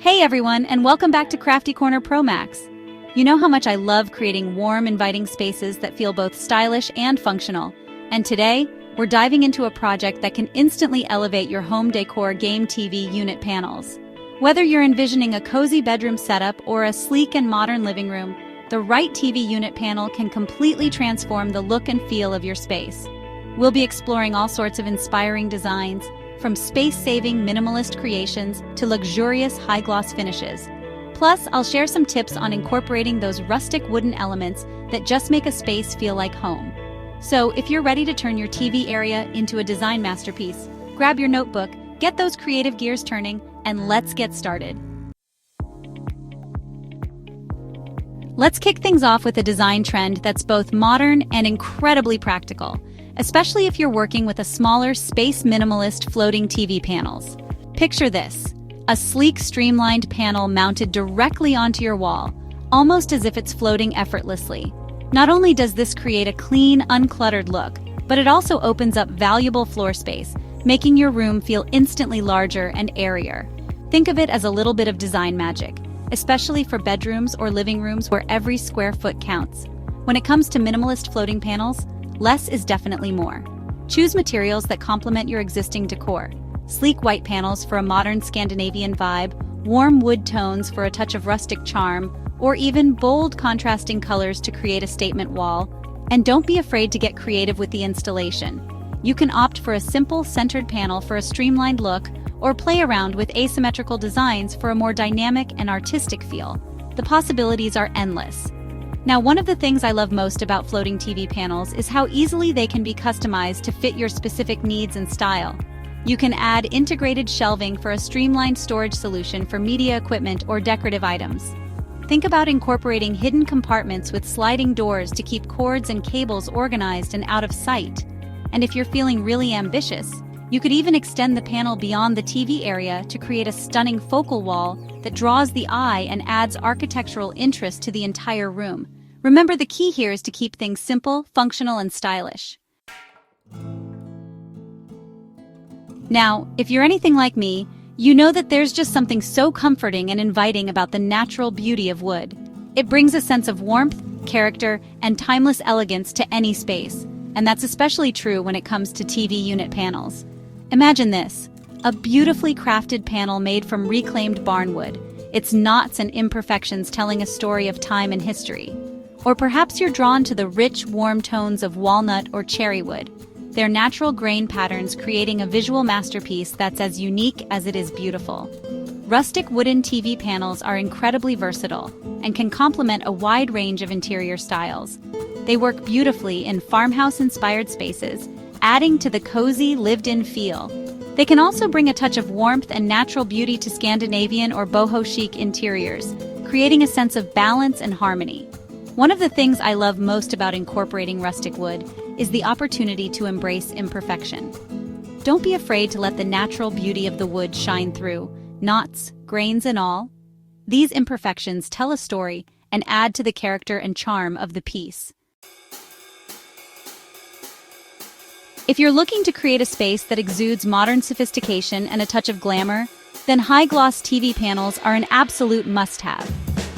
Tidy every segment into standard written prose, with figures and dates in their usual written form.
Hey everyone, and welcome back to Crafty Corner Pro Max. You know how much I love creating warm, inviting spaces that feel both stylish and functional. And today, we're diving into a project that can instantly elevate your home decor game TV unit panels. Whether you're envisioning a cozy bedroom setup or a sleek and modern living room, the right TV unit panel can completely transform the look and feel of your space. We'll be exploring all sorts of inspiring designs, from space-saving minimalist creations to luxurious high-gloss finishes. Plus, I'll share some tips on incorporating those rustic wooden elements that just make a space feel like home. So, if you're ready to turn your TV area into a design masterpiece, grab your notebook, get those creative gears turning, and let's get started. Let's kick things off with a design trend that's both modern and incredibly practical, especially if you're working with a smaller, space-minimalist floating TV panels. Picture this: a sleek, streamlined panel mounted directly onto your wall, almost as if it's floating effortlessly. Not only does this create a clean, uncluttered look, but it also opens up valuable floor space, making your room feel instantly larger and airier. Think of it as a little bit of design magic, especially for bedrooms or living rooms where every square foot counts. When it comes to minimalist floating panels, less is definitely more. Choose materials that complement your existing decor. Sleek white panels for a modern Scandinavian vibe, warm wood tones for a touch of rustic charm, or even bold contrasting colors to create a statement wall. And don't be afraid to get creative with the installation. You can opt for a simple, centered panel for a streamlined look, or play around with asymmetrical designs for a more dynamic and artistic feel. The possibilities are endless. Now, one of the things I love most about floating TV panels is how easily they can be customized to fit your specific needs and style. You can add integrated shelving for a streamlined storage solution for media equipment or decorative items. Think about incorporating hidden compartments with sliding doors to keep cords and cables organized and out of sight. And if you're feeling really ambitious, you could even extend the panel beyond the TV area to create a stunning focal wall that draws the eye and adds architectural interest to the entire room. Remember, the key here is to keep things simple, functional, and stylish. Now, if you're anything like me, you know that there's just something so comforting and inviting about the natural beauty of wood. It brings a sense of warmth, character, and timeless elegance to any space, and that's especially true when it comes to TV unit panels. Imagine this: a beautifully crafted panel made from reclaimed barnwood, its knots and imperfections telling a story of time and history. Or perhaps you're drawn to the rich, warm tones of walnut or cherry wood, their natural grain patterns creating a visual masterpiece that's as unique as it is beautiful. Rustic wooden TV panels are incredibly versatile and can complement a wide range of interior styles. They work beautifully in farmhouse-inspired spaces, adding to the cozy, lived-in feel. They can also bring a touch of warmth and natural beauty to Scandinavian or boho chic interiors, creating a sense of balance and harmony. One of the things I love most about incorporating rustic wood is the opportunity to embrace imperfection. Don't be afraid to let the natural beauty of the wood shine through, knots, grains, and all. These imperfections tell a story and add to the character and charm of the piece. If you're looking to create a space that exudes modern sophistication and a touch of glamour, then high-gloss TV panels are an absolute must-have.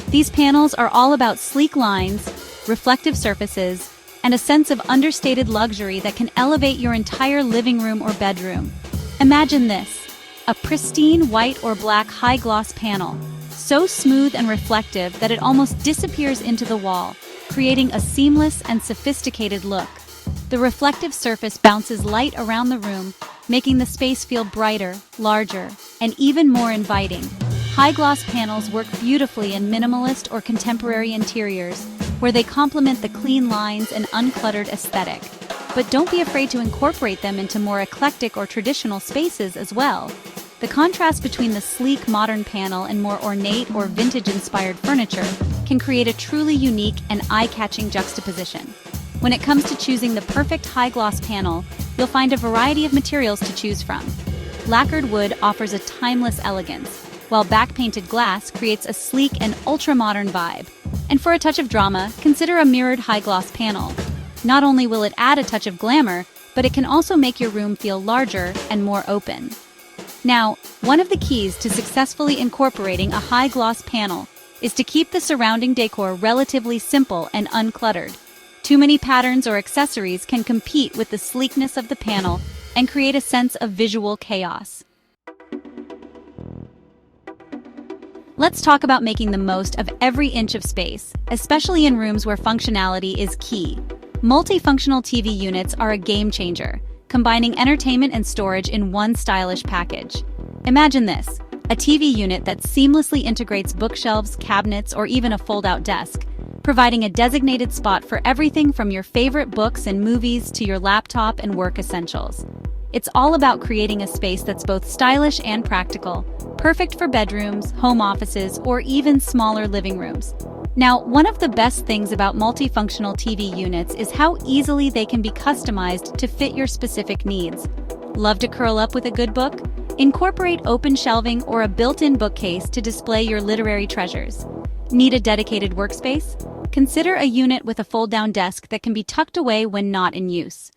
These panels are all about sleek lines, reflective surfaces, and a sense of understated luxury that can elevate your entire living room or bedroom. Imagine this: a pristine white or black high-gloss panel, so smooth and reflective that it almost disappears into the wall, creating a seamless and sophisticated look. The reflective surface bounces light around the room, making the space feel brighter, larger, and even more inviting. High-gloss panels work beautifully in minimalist or contemporary interiors, where they complement the clean lines and uncluttered aesthetic. But don't be afraid to incorporate them into more eclectic or traditional spaces as well. The contrast between the sleek modern panel and more ornate or vintage-inspired furniture can create a truly unique and eye-catching juxtaposition. When it comes to choosing the perfect high-gloss panel, you'll find a variety of materials to choose from. Lacquered wood offers a timeless elegance, while back-painted glass creates a sleek and ultra-modern vibe. And for a touch of drama, consider a mirrored high-gloss panel. Not only will it add a touch of glamour, but it can also make your room feel larger and more open. Now, one of the keys to successfully incorporating a high-gloss panel is to keep the surrounding decor relatively simple and uncluttered. Too many patterns or accessories can compete with the sleekness of the panel and create a sense of visual chaos. Let's talk about making the most of every inch of space, especially in rooms where functionality is key. Multifunctional TV units are a game changer, combining entertainment and storage in one stylish package. Imagine this, a TV unit that seamlessly integrates bookshelves, cabinets, or even a fold-out desk, providing a designated spot for everything from your favorite books and movies to your laptop and work essentials. It's all about creating a space that's both stylish and practical, perfect for bedrooms, home offices, or even smaller living rooms. Now, one of the best things about multifunctional TV units is how easily they can be customized to fit your specific needs. Love to curl up with a good book? Incorporate open shelving or a built-in bookcase to display your literary treasures. Need a dedicated workspace? Consider a unit with a fold-down desk that can be tucked away when not in use.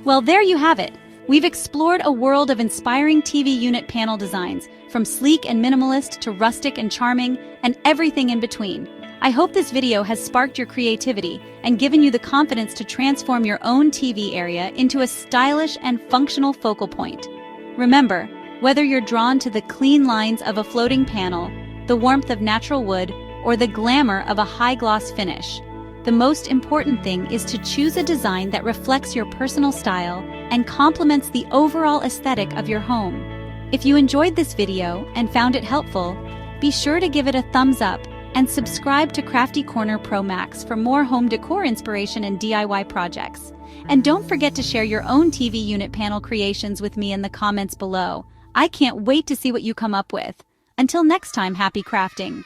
Well, there you have it. We've explored a world of inspiring TV unit panel designs, from sleek and minimalist to rustic and charming, and everything in between. I hope this video has sparked your creativity and given you the confidence to transform your own TV area into a stylish and functional focal point. Remember, whether you're drawn to the clean lines of a floating panel, the warmth of natural wood, or the glamour of a high-gloss finish, the most important thing is to choose a design that reflects your personal style and complements the overall aesthetic of your home. If you enjoyed this video and found it helpful, be sure to give it a thumbs up and subscribe to Crafty Corner Pro Max for more home decor inspiration and DIY projects. And don't forget to share your own TV unit panel creations with me in the comments below. I can't wait to see what you come up with. Until next time, happy crafting!